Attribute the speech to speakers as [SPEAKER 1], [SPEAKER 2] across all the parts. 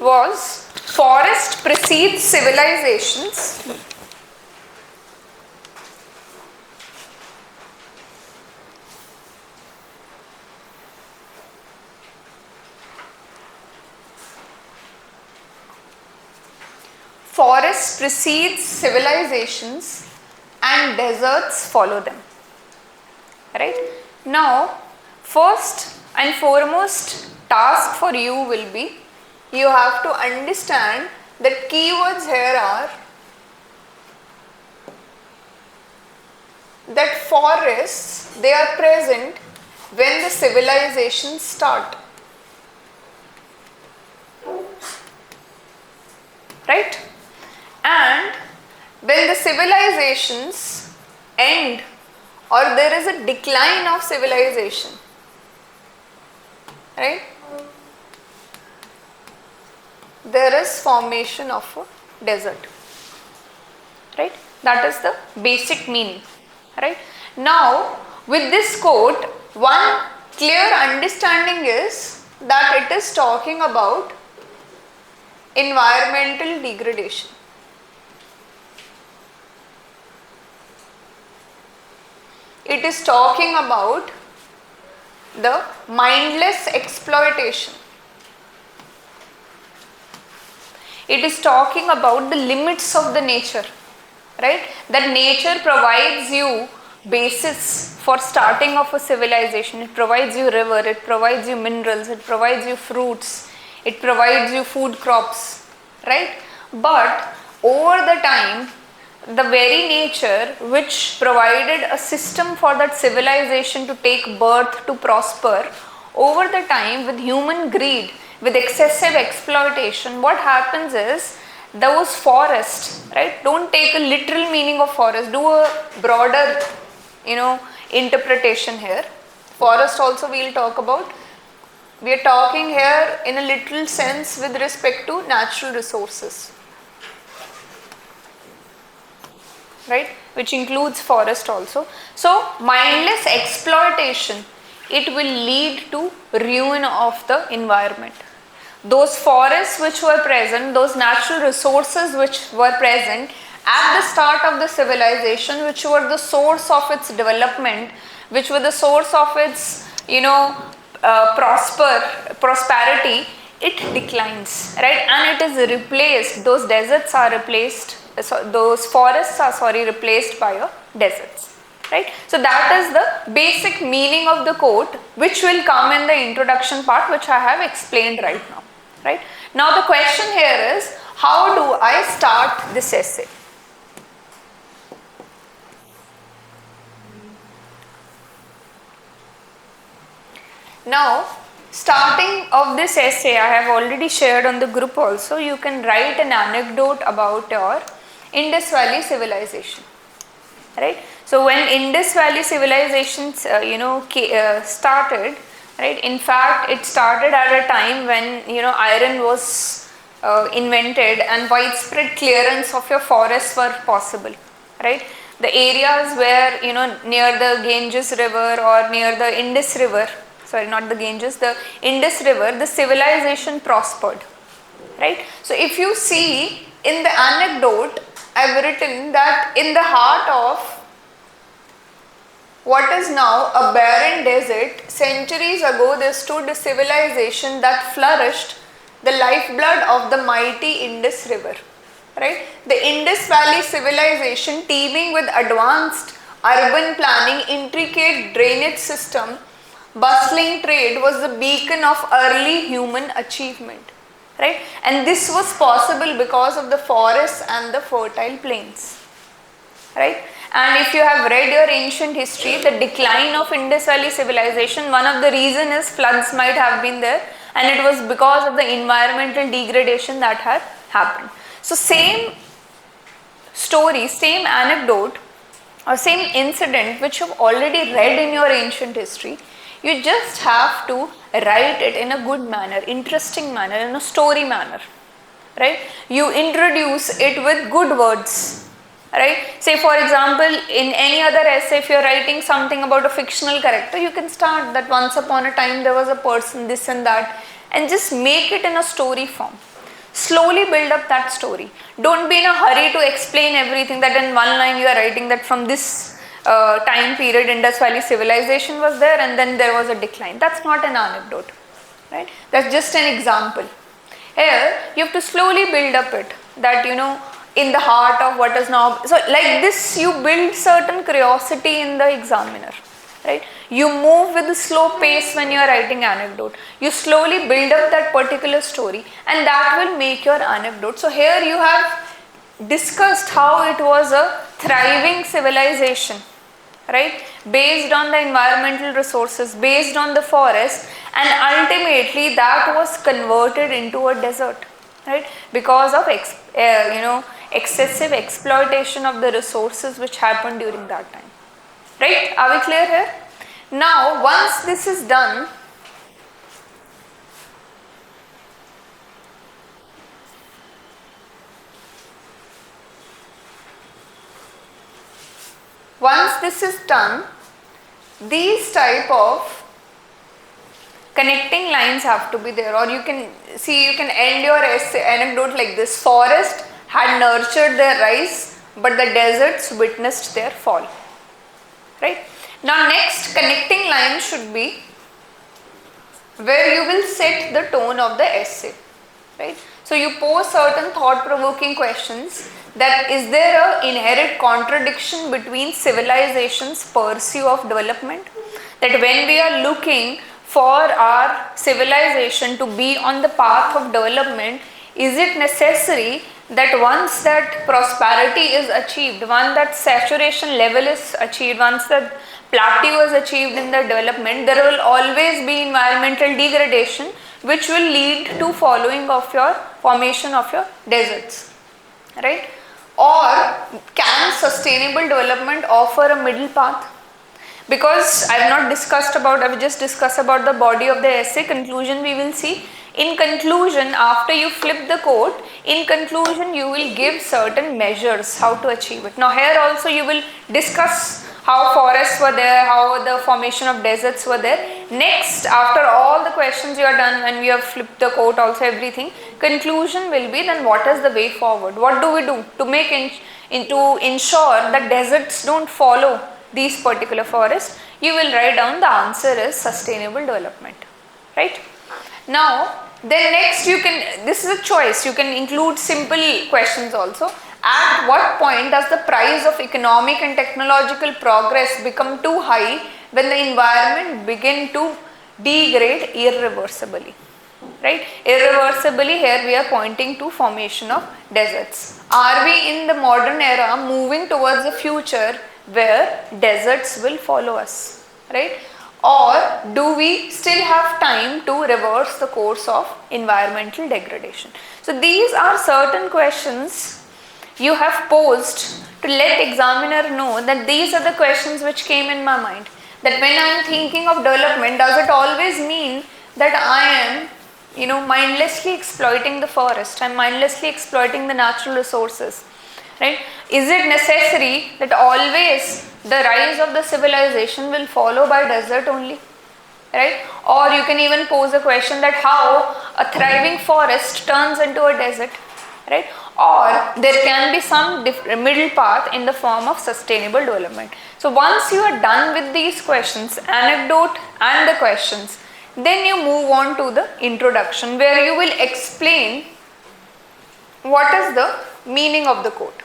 [SPEAKER 1] was forest precedes civilizations. Forests precedes civilizations and deserts follow them. Right? Now, first and foremost task for you will be, you have to understand that keywords here are that forests, they are present when the civilizations start. Right? And when the civilizations end or there is a decline of civilization, right, there is formation of a desert. Right? That is the basic meaning. Right? Now, with this quote, one clear understanding is that it is talking about environmental degradation. It is talking about the mindless exploitation. It is talking about the limits of the nature, right? That nature provides you basis for starting of a civilization. It provides you river, it provides you minerals, it provides you fruits, it provides you food crops, right? But over the time, the very nature which provided a system for that civilization to take birth, to prosper, over the time with human greed, with excessive exploitation, what happens is those forests, right? Don't take a literal meaning of forest, do a broader, interpretation here. Forest also we will talk about. We are talking here in a literal sense with respect to natural resources. Right, which includes forest also. So, mindless exploitation, it will lead to ruin of the environment. Those forests which were present, those natural resources which were present at the start of the civilization, which were the source of its development, which were the source of its, prosperity, it declines, right? And it is replaced, those deserts are replaced, those forests are replaced by deserts, right? So that is the basic meaning of the quote, which will come in the introduction part, which I have explained right now, right? Now the question here is, how do I start this essay? Now, starting of this essay, I have already shared on the group also, you can write an anecdote about your Indus Valley civilization, right? So when Indus Valley civilization, started, right? In fact, it started at a time when, iron was invented and widespread clearance of your forests were possible, right? The areas where, near the Ganges river or near the Indus river, sorry, not the Ganges, the Indus river, the civilization prospered, right? So if you see in the anecdote, I've written that in the heart of what is now a barren desert, centuries ago there stood a civilization that flourished, the lifeblood of the mighty Indus river, right? The Indus Valley civilization, teeming with advanced urban planning, intricate drainage system, bustling trade, was the beacon of early human achievement, right? And this was possible because of the forests and the fertile plains, right? And if you have read your ancient history, the decline of Indus Valley civilization, one of the reason is floods might have been there, and it was because of the environmental degradation that had happened. So same story, same anecdote or same incident which you have already read in your ancient history, you just have to write it in a good manner, interesting manner, in a story manner, right? You introduce it with good words, right? Say for example, in any other essay, if you are writing something about a fictional character, you can start that once upon a time there was a person, this and that, and just make it in a story form, Slowly build up that story. Don't be in a hurry to explain everything, that in one line you are writing that from this time period Indus Valley civilization was there and then there was a decline. That's not an anecdote, right? That's just an example. Here you have to slowly build up it, that in the heart of what is now, so like this you build certain curiosity in the examiner, right? You move with a slow pace when you are writing anecdote. You slowly build up that particular story and that will make your anecdote. So here you have discussed how it was a thriving civilization, right, based on the environmental resources, based on the forest, and ultimately that was converted into a desert, right, because of excessive exploitation of the resources which happened during that time, right? Are we clear here? Now once this is done, these type of connecting lines have to be there, or you can end your essay anecdote like this: forest had nurtured their rise, but the deserts witnessed their fall, right? Now next connecting line should be where you will set the tone of the essay, right? So you pose certain thought-provoking questions, that is there an inherent contradiction between civilization's pursuit of development, that when we are looking for our civilization to be on the path of development, is it necessary that once that prosperity is achieved, once that saturation level is achieved, once that plateau is achieved in the development, there will always be environmental degradation which will lead to formation of your deserts, right? Or can sustainable development offer a middle path? Because I have just discussed about the body of the essay. Conclusion we will see. In conclusion, after you flip the quote, in conclusion you will give certain measures how to achieve it. Now here also you will discuss how forests were there, how the formation of deserts were there. Next, after all the questions you are done, when we have flipped the quote also, everything, conclusion will be then what is the way forward? What do we do to ensure that deserts don't follow these particular forests? You will write down the answer is sustainable development, right? Now then next this is a choice, you can include simple questions also. At what point does the price of economic and technological progress become too high, when the environment begin to degrade irreversibly, right? Irreversibly, here we are pointing to formation of deserts. Are we in the modern era moving towards a future where deserts will follow us, right? Or do we still have time to reverse the course of environmental degradation? So these are certain questions you have posed to let examiner know that these are the questions which came in my mind. That when I am thinking of development, does it always mean that I am mindlessly exploiting the forest, I am mindlessly exploiting the natural resources, right? Is it necessary that always the rise of the civilization will follow by desert only, right? Or you can even pose a question that how a thriving forest turns into a desert, right? Or there can be some middle path in the form of sustainable development. So once you are done with these questions, anecdote and the questions, then you move on to the introduction, where you will explain what is the meaning of the quote.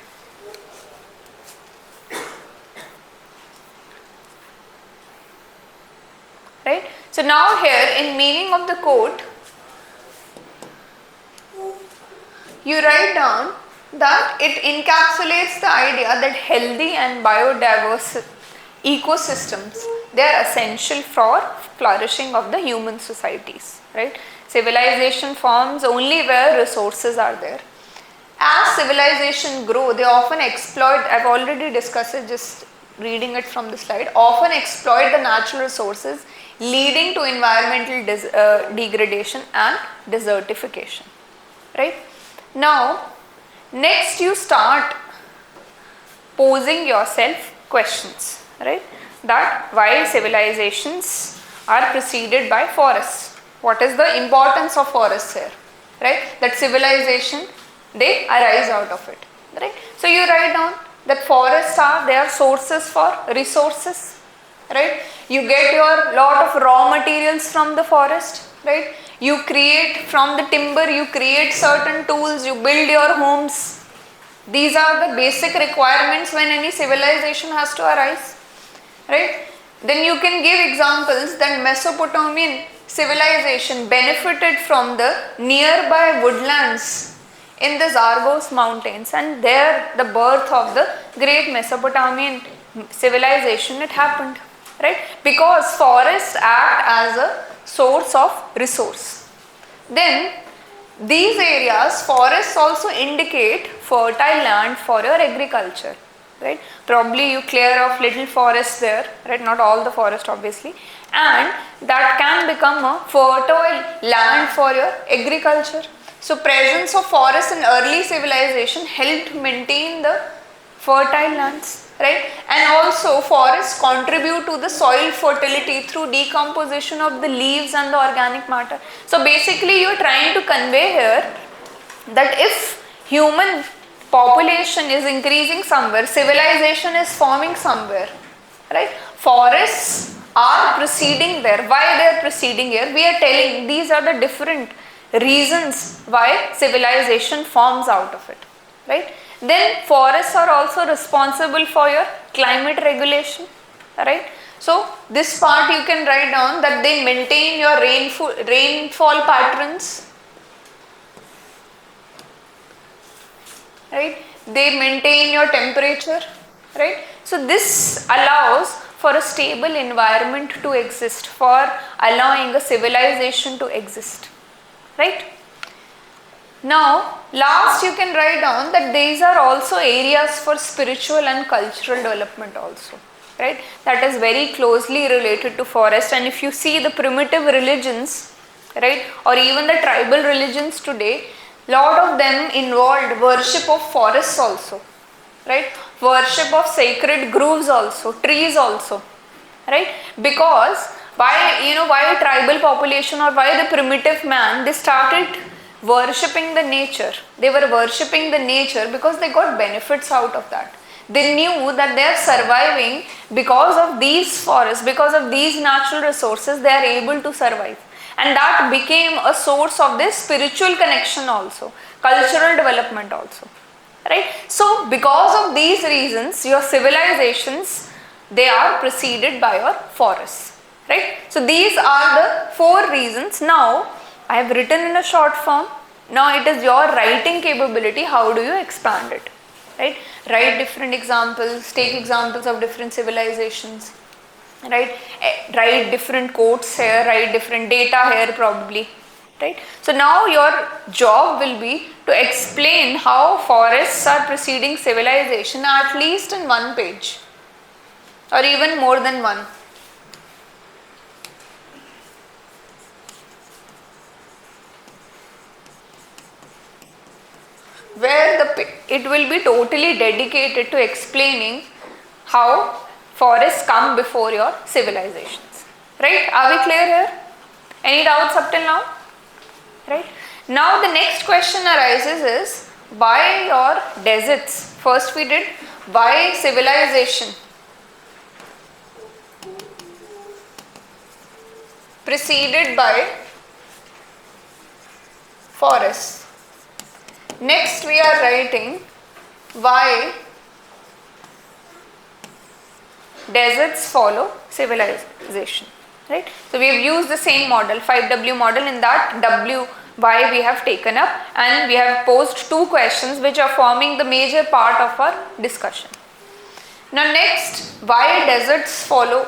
[SPEAKER 1] Right? So now here in meaning of the quote, you write down that it encapsulates the idea that healthy and biodiverse ecosystems, they are essential for flourishing of the human societies, right? Civilization forms only where resources are there. As civilization grow, they often exploit, I have already discussed it, just reading it from the slide, often exploit the natural resources, leading to environmental degradation and desertification, right? Now, next you start posing yourself questions, right? That why civilizations are preceded by forests? What is the importance of forests here, right? That civilization, they arise out of it, right? So you write down that forests are, they are sources for resources, right? You get your lot of raw materials from the forest, right? You create from the timber, you create certain tools, you build your homes. These are the basic requirements when any civilization has to arise, right? Then you can give examples that Mesopotamian civilization benefited from the nearby woodlands in the Zagros mountains, and there the birth of the great Mesopotamian civilization, it happened, right? Because forests act as a source of resource. Then these areas, forests also indicate fertile land for your agriculture, right? Probably you clear off little forests there, right? Not all the forest obviously, and that can become a fertile land for your agriculture. So presence of forests in early civilization helped maintain the fertile lands, right? And also forests contribute to the soil fertility through decomposition of the leaves and the organic matter. So basically you are trying to convey here that if human population is increasing somewhere, civilization is forming somewhere, right? Forests are proceeding there. Why they are proceeding here? We are telling these are the different reasons why civilization forms out of it, right? Then forests are also responsible for your climate regulation, right? So this part you can write down that they maintain your rainfall patterns, right? They maintain your temperature, right? So this allows for a stable environment to exist, for allowing a civilization to exist, right? Now last you can write down that these are also areas for spiritual and cultural development also, right? That is very closely related to forest. And if you see the primitive religions, right, or even the tribal religions today, lot of them involved worship of forests also, right? Worship of sacred groves also, trees also, right? Because why tribal population or why the primitive man, they started worshipping the nature. They were worshipping the nature because they got benefits out of that. They knew that they are surviving because of these forests, because of these natural resources, they are able to survive. And that became a source of this spiritual connection also, cultural development also, right? So because of these reasons, your civilizations, they are preceded by your forests, right? So these are the 4 reasons. Now I have written in a short form. Now it is your writing capability. How do you expand it, right? Write different examples, take examples of different civilizations, right? Write different quotes here, write different data here probably, right? So now your job will be to explain how forests are preceding civilization at least in 1 page or even more than 1. Where it will be totally dedicated to explaining how forests come before your civilizations, right? Are we clear here? Any doubts up till now? Right? Now the next question arises is why your deserts? First we did why civilization preceded by forests. Next we are writing why deserts follow civilization, right? So we have used the same model, 5W model. In that W, why we have taken up, and we have posed 2 questions which are forming the major part of our discussion. Now next, why deserts follow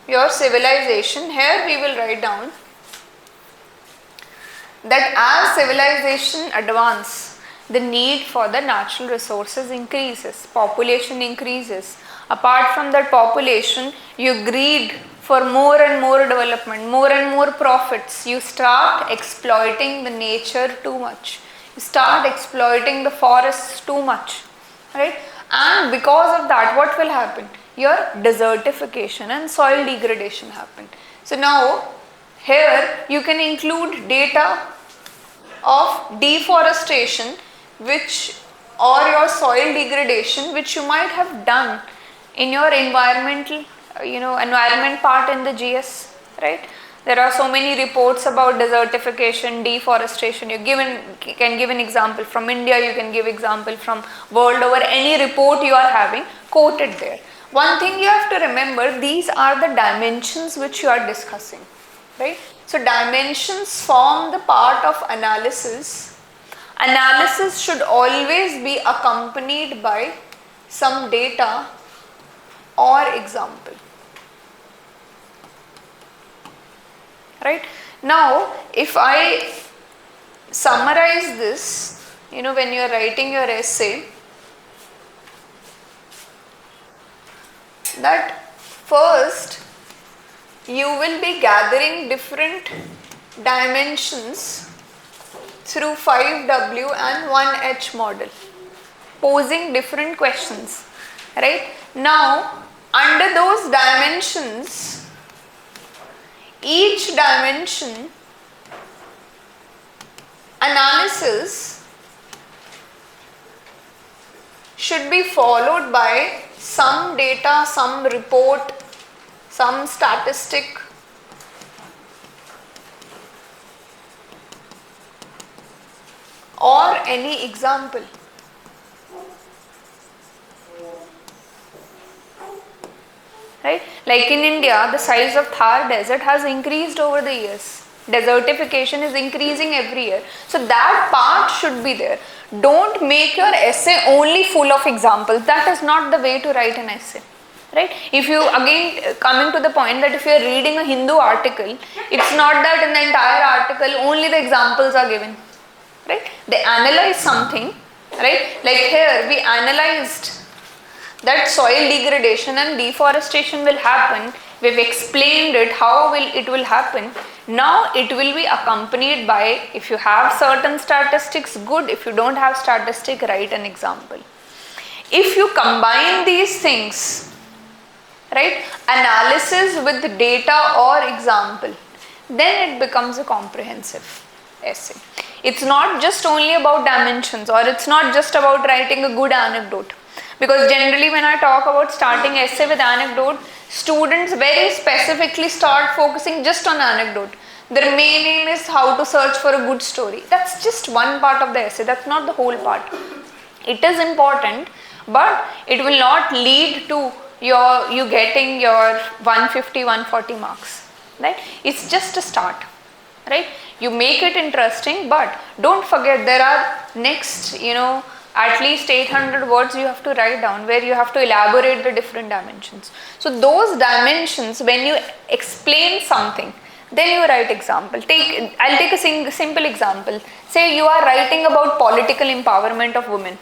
[SPEAKER 1] your civilization? Here we will write down that as civilization advances, the need for the natural resources increases, population increases. Apart from that population, you greed for more and more development, more and more profits. You start exploiting the nature too much. You start exploiting the forests too much, right? And because of that, what will happen? Your desertification and soil degradation happen. So now, Here you can include data of deforestation which or your soil degradation which you might have done in your environmental environment part in the GS, right? There are so many reports about desertification, deforestation. Can give an example from India, you can give example from world over, any report you are having quoted there. One thing you have to remember, these are the dimensions which you are discussing, right? So dimensions form the part of analysis. Analysis should always be accompanied by some data or example, right? Now if I summarize this, when you are writing your essay, that first you will be gathering different dimensions through 5W and 1H model, posing different questions, right? Now under those dimensions, each dimension analysis should be followed by some data, some report, some statistic, or any example. Right? Like in India, the size of Thar desert has increased over the years. Desertification is increasing every year. So that part should be there. Don't make your essay only full of examples. That is not the way to write an essay. Right? If you, again coming to the point that if you are reading a Hindu article, it's not that in the entire article only the examples are given. Right? They analyze something. Right? Like here we analyzed that soil degradation and deforestation will happen. We've explained it, how it will happen. Now it will be accompanied by, if you have certain statistics, good. If you don't have statistic, write an example. If you combine these things, right, analysis with data or example, then it becomes a comprehensive essay. It's not just only about dimensions, or it's not just about writing a good anecdote. Because generally when I talk about starting essay with anecdote, students very specifically start focusing just on anecdote. Their main aim is how to search for a good story. That's just one part of the essay, that's not the whole part. It is important, but it will not lead to you getting your 150, 140 marks. Right? It's just a start. Right? You make it interesting, but don't forget there are next, at least 800 words you have to write down where you have to elaborate the different dimensions. So those dimensions, when you explain something, then you write example. I'll take a simple example. Say you are writing about political empowerment of women,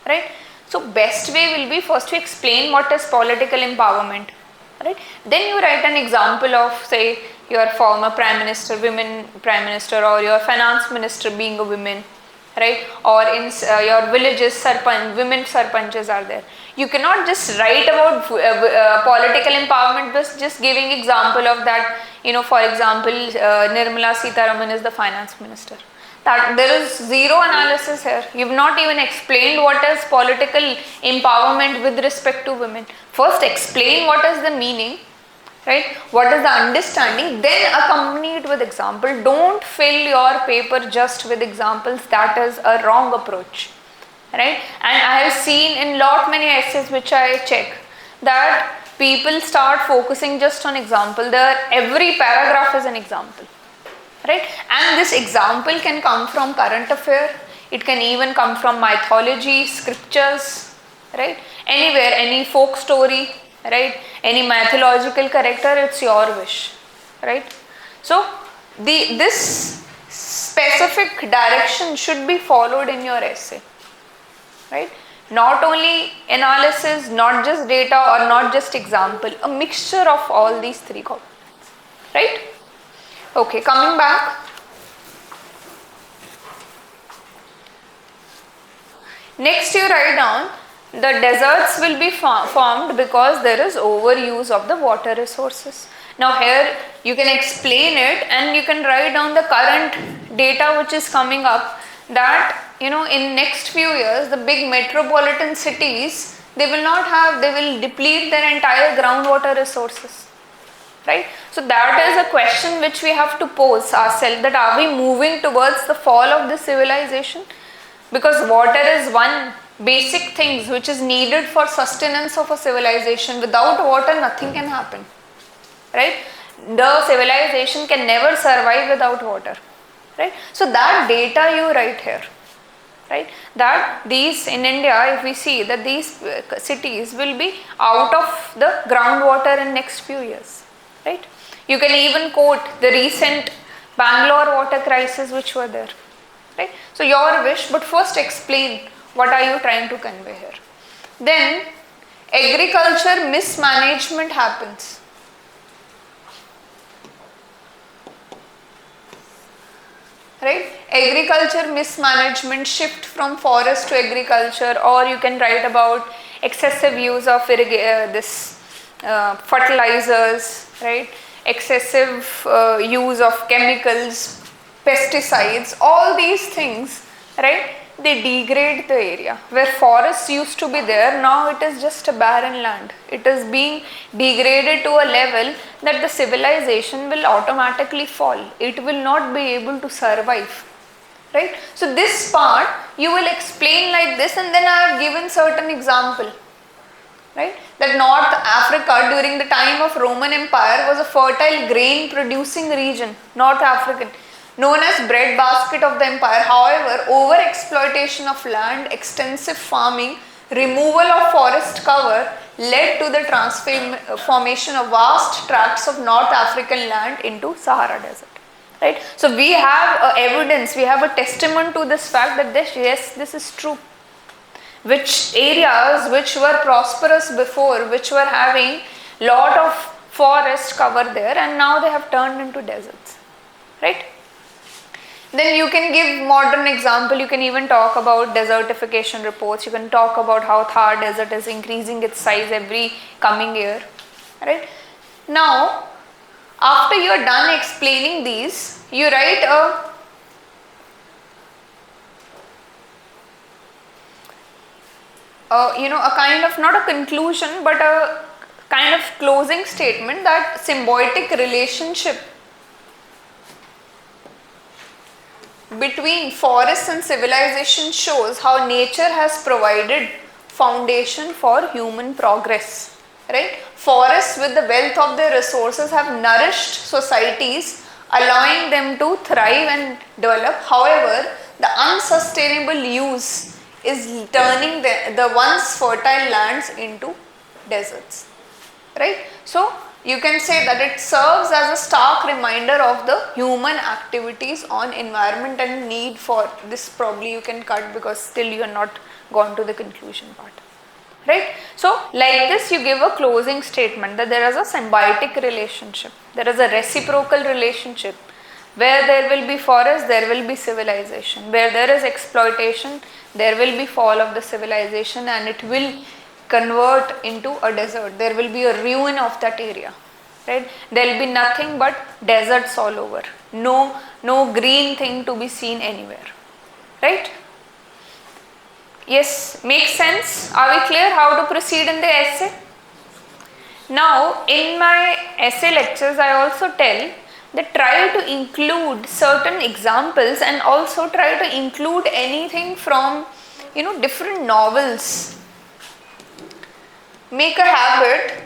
[SPEAKER 1] right? So best way will be first to explain what is political empowerment, right? Then you write an example of, say, your former prime minister, women prime minister, or your finance minister being a woman, right? Or in your villages, women sarpanches are there. You cannot just write about political empowerment just giving example of that, for example, Nirmala Sitharaman is the finance minister. That there is zero analysis here. You've not even explained what is political empowerment with respect to women. First explain what is the meaning, right? What is the understanding, then accompany it with example. Don't fill your paper just with examples. That is a wrong approach, right? And I have seen in many essays which I check that people start focusing just on example. Every paragraph is an example, right? And this example can come from current affair. It can even come from mythology, scriptures, right? Anywhere, any folk story, right? Any mythological character, it's your wish, right? So this specific direction should be followed in your essay, right? Not only analysis, not just data, or not just example, a mixture of all these three components, right? Okay, coming back. Next you write down, the deserts will be formed because there is overuse of the water resources. Now here you can explain it and you can write down the current data which is coming up, that in next few years the big metropolitan cities, they will deplete their entire groundwater resources, right? So that is a question which we have to pose ourselves, that are we moving towards the fall of the civilization? Because water is one basic thing which is needed for sustenance of a civilization. Without water nothing can happen, right? The civilization can never survive without water, right? So that data you write here, right? That these in India, if we see that these cities will be out of the groundwater in next few years, right? You can even quote the recent Bangalore water crisis which were there, right? So your wish, but first explain what are you trying to convey here. Then agriculture mismanagement happens. Right? Agriculture mismanagement, shift from forest to agriculture, or you can write about excessive use of fertilizers, right? Excessive use of chemicals, pesticides, all these things, right? They degrade the area. Where forests used to be there, now it is just a barren land. It is being degraded to a level that the civilization will automatically fall. It will not be able to survive, right? So this part you will explain like this, and then I have given certain example, right? That North Africa during the time of Roman Empire was a fertile grain producing region, North African, known as breadbasket of the empire. However, over exploitation of land, extensive farming, removal of forest cover led to the transformation of vast tracts of North African land into Sahara Desert, right? So we have evidence, we have a testament to this fact that this is true. Which areas which were prosperous before, which were having lot of forest cover there, and now they have turned into deserts, right? Then you can give modern example, you can even talk about desertification reports, you can talk about how Thar desert is increasing its size every coming year, right? Now, after you are done explaining these, you write a kind of, not a conclusion, but a kind of closing statement, that symbiotic relationship between forests and civilization shows how nature has provided foundation for human progress, right? Forests with the wealth of their resources have nourished societies, allowing them to thrive and develop. However, the unsustainable use is turning the once fertile lands into deserts, right? So you can say that it serves as a stark reminder of the human activities on environment and need for this. Probably you can cut because still you are not gone to the conclusion part, right? So like this you give a closing statement that there is a symbiotic relationship, there is a reciprocal relationship. Where there will be forest, there will be civilization. Where there is exploitation, there will be fall of the civilization, and it will convert into a desert. There will be a ruin of that area, right? There will be nothing but deserts all over. No green thing to be seen anywhere, right? Yes, makes sense? Are we clear how to proceed in the essay? Now, in my essay lectures, I also tell that try to include certain examples and also try to include anything from different novels. Make a habit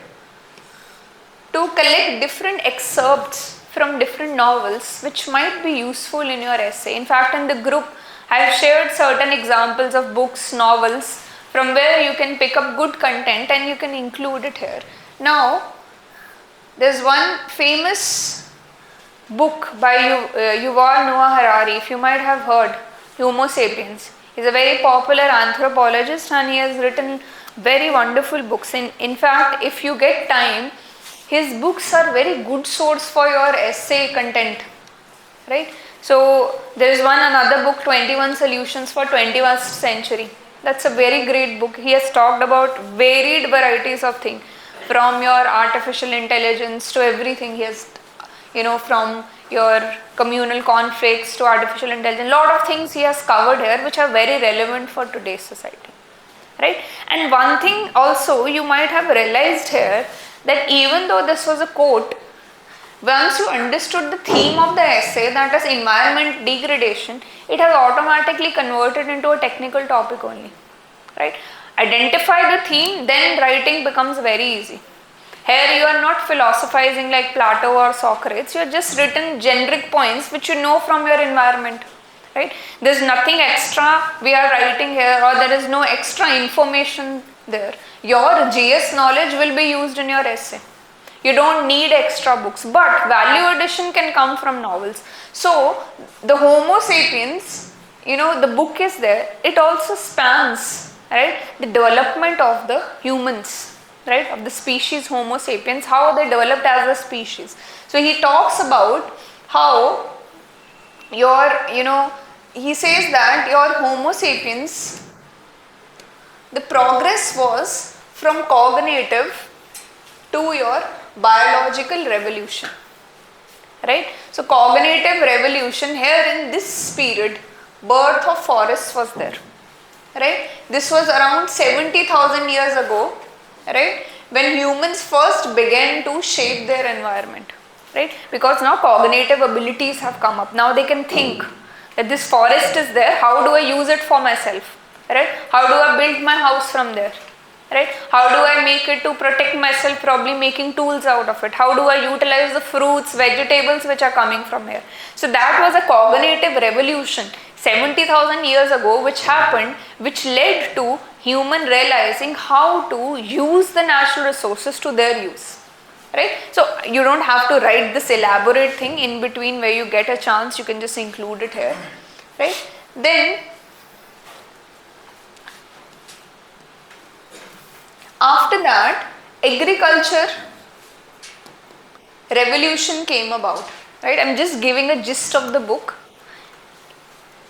[SPEAKER 1] to collect different excerpts from different novels which might be useful in your essay. In fact, in the group I have shared certain examples of books, novels from where you can pick up good content and you can include it here. Now, there's one famous book by Yuval Noah Harari, if you might have heard, Homo sapiens. He's a very popular anthropologist and he has written very wonderful books. In fact, if you get time, his books are very good source for your essay content, right? So there is another book, 21 Solutions for 21st Century. That's a very great book. He has talked about varied varieties of things, from your artificial intelligence to everything. He has, from your communal conflicts to artificial intelligence, lot of things he has covered here which are very relevant for today's society, right? And one thing also you might have realized here, that even though this was a quote, once you understood the theme of the essay, that is environment degradation, it has automatically converted into a technical topic only, right? Identify the theme, then writing becomes very easy. Here you are not philosophizing like Plato or Socrates, you are just written generic points which you know from your environment, right? There is nothing extra we are writing here, or there is no extra information there. Your GS knowledge will be used in your essay. You don't need extra books, but value addition can come from novels. So the Homo sapiens, the book is there, it also spans, right, the development of the humans, right, of the species Homo sapiens, how they developed as a species. So he talks about how he says that your Homo sapiens, the progress was from cognitive to your biological revolution, right? So cognitive revolution, here in this period, birth of forests was there, right? This was around 70,000 years ago, right, when humans first began to shape their environment, right? Because now cognitive abilities have come up. Now they can think that this forest is there, how do I use it for myself, right? How do I build my house from there, right? How do I make it to protect myself, probably making tools out of it? How do I utilize the fruits, vegetables which are coming from here? So that was a cognitive revolution 70,000 years ago which happened, which led to human realizing how to use the natural resources to their use, right? So you don't have to write this elaborate thing. In between, where you get a chance, you can just include it here, right? Then after that, agriculture revolution came about, right? I'm just giving a gist of the book.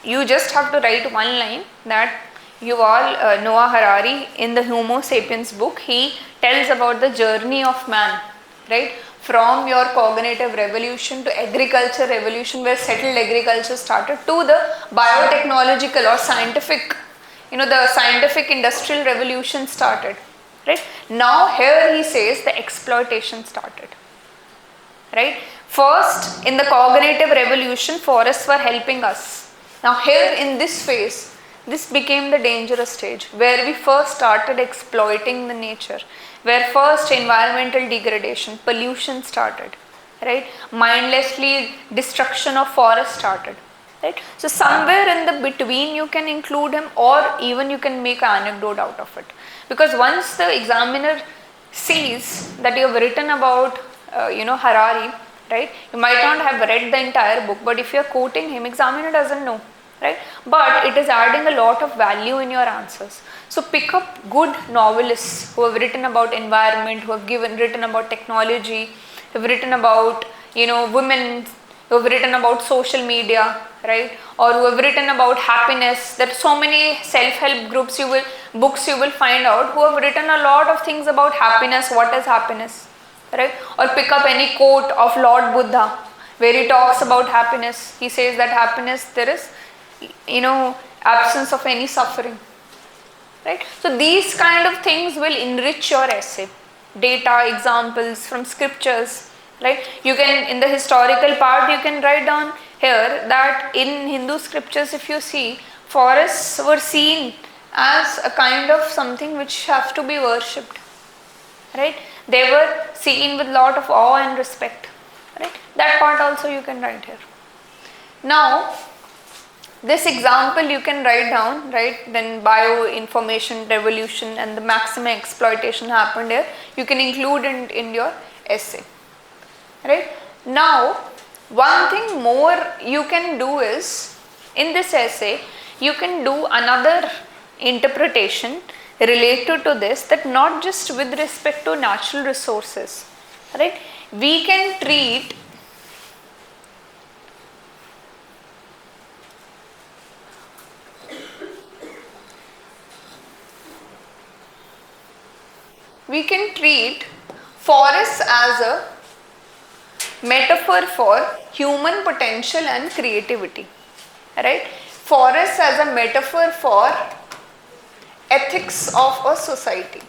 [SPEAKER 1] You just have to write one line, that Noah Harari, in the Homo sapiens book, he tells about the journey of man, right? From your cognitive revolution to agriculture revolution, where settled agriculture started, to the biotechnological or scientific, the scientific industrial revolution started, right? Now here he says the exploitation started, right? First, in the cognitive revolution, forests were helping us. Now here in this phase, this became the dangerous stage, where we first started exploiting the nature, where first environmental degradation, pollution started, right? Mindlessly destruction of forest started, right? So somewhere in the between you can include him, or even you can make an anecdote out of it. Because once the examiner sees that you have written about Harari, right, you might not have read the entire book, but if you are quoting him, examiner doesn't know, right? But it is adding a lot of value in your answers. So pick up good novelists who have written about environment, who have written about technology, who have written about women, who have written about social media, right? Or who have written about happiness. There are so many self-help books you will find out who have written a lot of things about happiness, what is happiness, right? Or pick up any quote of Lord Buddha where he talks about happiness. He says that happiness, there is absence of any suffering, right? So these kind of things will enrich your essay. Data, examples from scriptures, right? You can, in the historical part, you can write down here that in Hindu scriptures, if you see, forests were seen as a kind of something which have to be worshipped, right? They were seen with lot of awe and respect, right? That part also you can write here. Now, this example you can write down, right? Then bioinformation revolution and the maximum exploitation happened here. You can include in your essay, right? Now, one thing more you can do is, in this essay, you can do another interpretation related to this, that not just with respect to natural resources, right? We can treat forests as a metaphor for human potential and creativity, right? Forests as a metaphor for ethics of a society,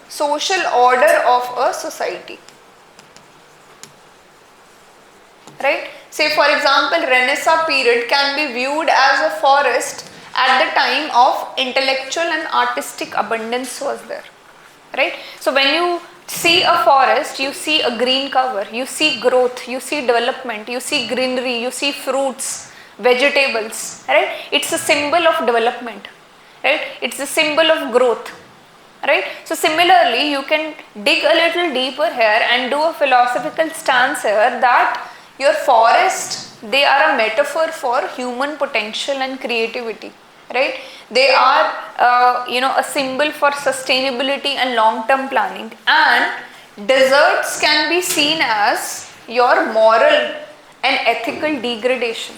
[SPEAKER 1] social order of a society, right? Say for example, Renaissance period can be viewed as a forest at the time of intellectual and artistic abundance was there, right? So when you see a forest, you see a green cover, you see growth, you see development, you see greenery, you see fruits, vegetables, right? It's a symbol of development, right? It's a symbol of growth, right? So similarly, you can dig a little deeper here and do a philosophical stance here that your forest, they are a metaphor for human potential and creativity, right? They are a symbol for sustainability and long-term planning, and deserts can be seen as your moral and ethical degradation.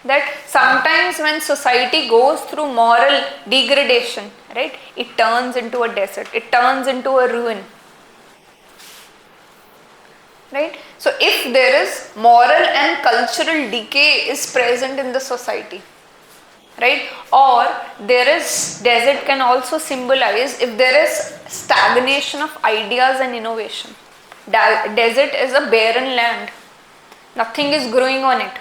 [SPEAKER 1] That sometimes when society goes through moral degradation, right, it turns into a desert, it turns into a ruin, right? So if there is moral and cultural decay is present in the society, right, or there is, desert can also symbolize if there is stagnation of ideas and innovation. Desert is a barren land, nothing is growing on it.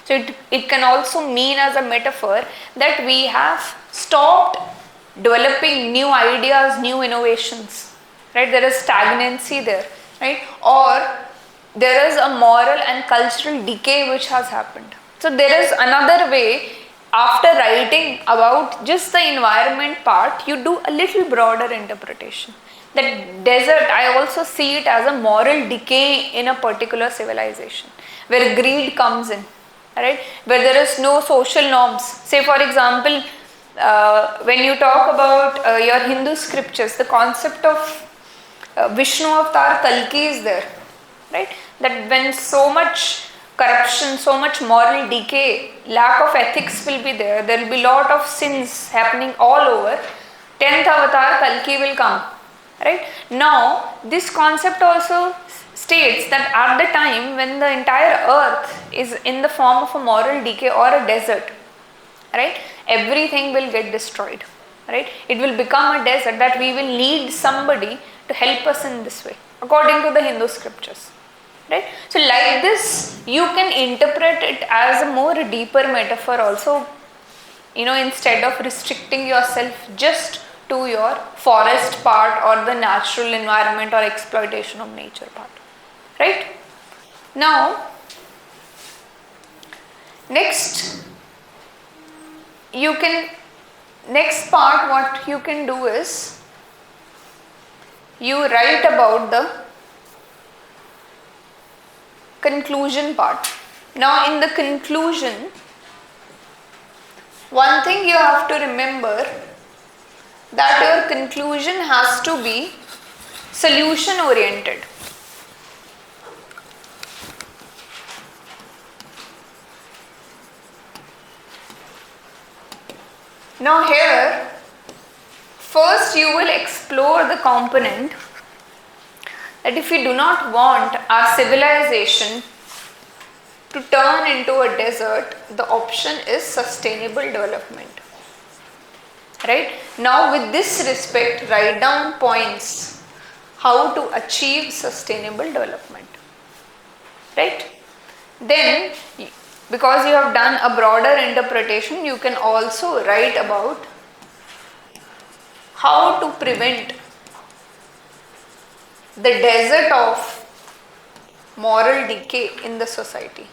[SPEAKER 1] So it can also mean as a metaphor that we have stopped developing new ideas, new innovations, right? There is stagnancy there, right? Or there is a moral and cultural decay which has happened. So there is another way, after writing about just the environment part, you do a little broader interpretation. That desert, I also see it as a moral decay in a particular civilization, where greed comes in, right? Where there is no social norms. Say for example, when you talk about your Hindu scriptures, the concept of Vishnu avatar Kalki is there, right? That when so much corruption, so much moral decay, lack of ethics will be there, there will be lot of sins happening all over, 10th avatar Kalki will come, right? Now this concept also states that at the time when the entire earth is in the form of a moral decay or a desert, right, everything will get destroyed, right? It will become a desert, that we will need somebody to help us in this way, according to the Hindu scriptures, right? So like this, you can interpret it as a more deeper metaphor also, instead of restricting yourself just to your forest part or the natural environment or exploitation of nature part, right? Now, next part what you can do is, you write about the conclusion part. Now in the conclusion, one thing you have to remember, that your conclusion has to be solution oriented. Now here, first you will explore the component that if we do not want our civilization to turn into a desert, the option is sustainable development, right? Now with this respect, write down points how to achieve sustainable development, right? Then, because you have done a broader interpretation, you can also write about how to prevent the desert of moral decay in the society.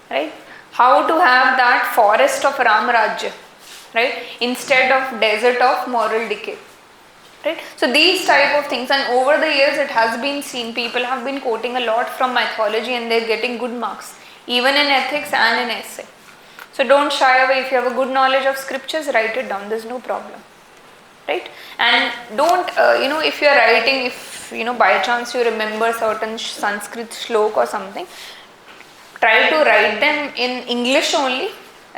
[SPEAKER 1] Right? How to have that forest of Ram Rajya, right? Instead of desert of moral decay. Right? So these type of things, and over the years it has been seen, people have been quoting a lot from mythology and they're getting good marks, even in ethics and in essay. So don't shy away. If you have a good knowledge of scriptures, write it down, there's no problem, right? And don't, if you're writing, if by chance you remember certain Sanskrit shlok or something, try to write them in English only,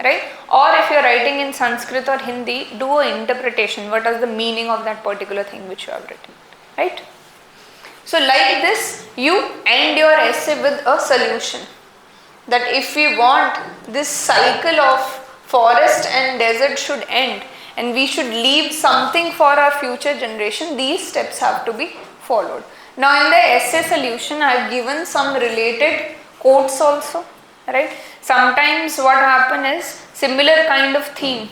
[SPEAKER 1] right? Or if you are writing in Sanskrit or Hindi, do an interpretation. What is the meaning of that particular thing which you have written, right? So like this, you end your essay with a solution. That if we want this cycle of forest and desert should end and we should leave something for our future generation, these steps have to be followed. Now in the essay solution, I have given some related quotes also, right? Sometimes what happen is similar kind of theme,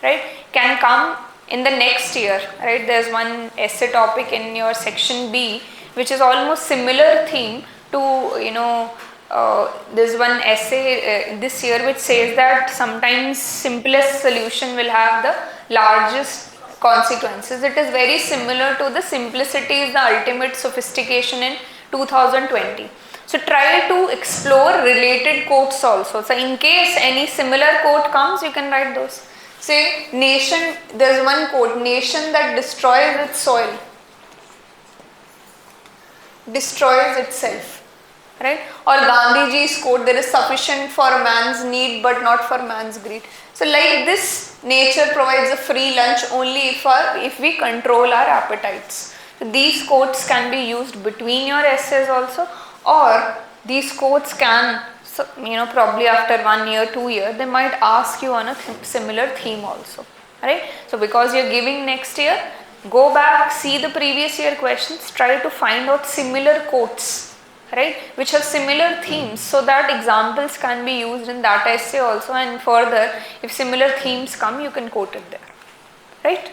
[SPEAKER 1] right, can come in the next year, right? There's one essay topic in your section B which is almost similar theme to, there's one essay this year which says that sometimes simplest solution will have the largest consequences. It is very similar to the simplicity is the ultimate sophistication in 2020. So try to explore related quotes also. So in case any similar quote comes, you can write those. Say nation, there's one quote, nation that destroys its soil destroys itself, right? Or Gandhiji's quote, there is sufficient for man's need but not for man's greed. So like this, nature provides a free lunch only if we control our appetites. So these quotes can be used between your essays also, or these quotes can, probably after 1 year, 2 years, they might ask you on a similar theme also, right? So because you're giving next year, go back, see the previous year questions, try to find out similar quotes, right, which have similar themes, so that examples can be used in that essay also, and further if similar themes come, you can quote it there, right?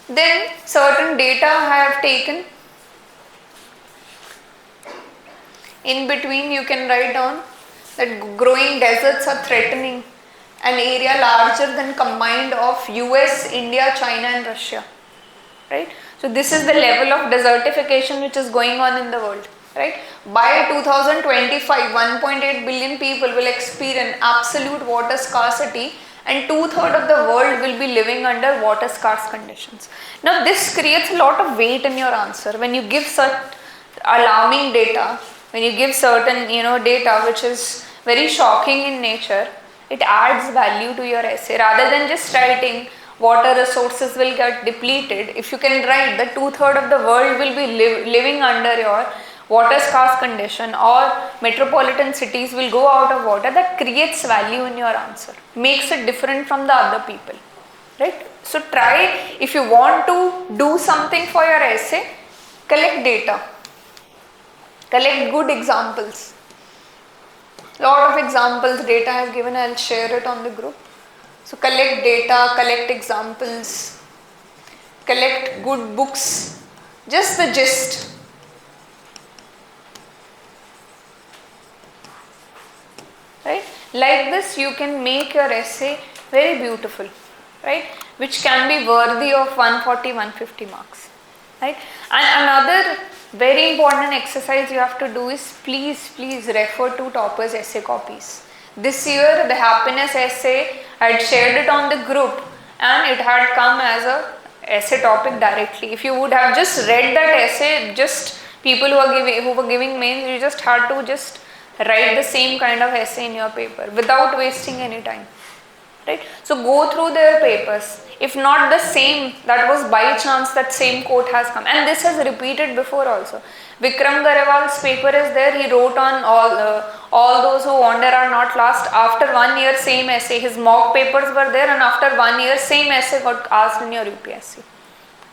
[SPEAKER 1] Then certain data I have taken. In between you can write down that growing deserts are threatening an area larger than combined of US, India, China and Russia, right? So this is the level of desertification which is going on in the world, right? By 2025, 1.8 billion people will experience absolute water scarcity and 2/3 of the world will be living under water scarce conditions. Now this creates a lot of weight in your answer. When you give such alarming data, when you give certain data which is very shocking in nature, it adds value to your essay. Rather than just writing water resources will get depleted, if you can write that 2/3 of the world will be living under your water scarce condition, or metropolitan cities will go out of water, that creates value in your answer, makes it different from the other people, right? So try, if you want to do something for your essay, collect data, collect good examples. Lot of examples, data I have given, I will share it on the group. So collect data, collect examples, collect good books, just the gist. Right? Like this you can make your essay very beautiful, right? Which can be worthy of 140, 150 marks, right? And another very important exercise you have to do is please refer to toppers' essay copies. This year the happiness essay, I had shared it on the group and it had come as a essay topic directly. If you would have just read that essay, just people who were giving mains, you just had to just write the same kind of essay in your paper without wasting any time, right? So go through their papers. If not the same, that was by chance that same quote has come, and this has repeated before also. Vikram Garewal's paper is there, he wrote on all those who wander are not lost. After 1 year, same essay, his mock papers were there, and after 1 year, same essay got asked in your UPSC.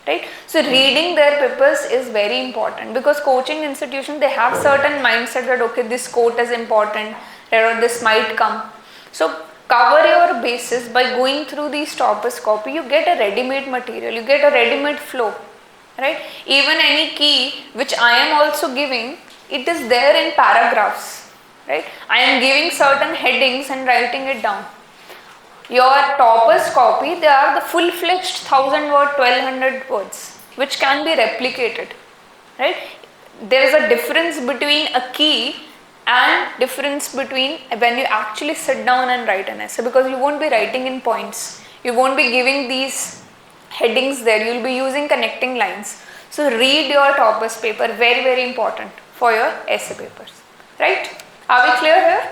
[SPEAKER 1] Right? So reading their papers is very important, because coaching institutions, they have certain mindset that okay, this quote is important or this might come. So cover your bases by going through these toppers copy. You get a ready-made material, you get a ready-made flow, right? Even any key which I am also giving, it is there in paragraphs, right? I am giving certain headings and writing it down. Your toppers copy, they are the full-fledged 1000 word, 1200 words, which can be replicated, right? There is a difference between a key and difference between when you actually sit down and write an essay, because you won't be writing in points, you won't be giving these headings there, you will be using connecting lines. So read your toppers paper, very important for your essay papers, right? Are we clear here?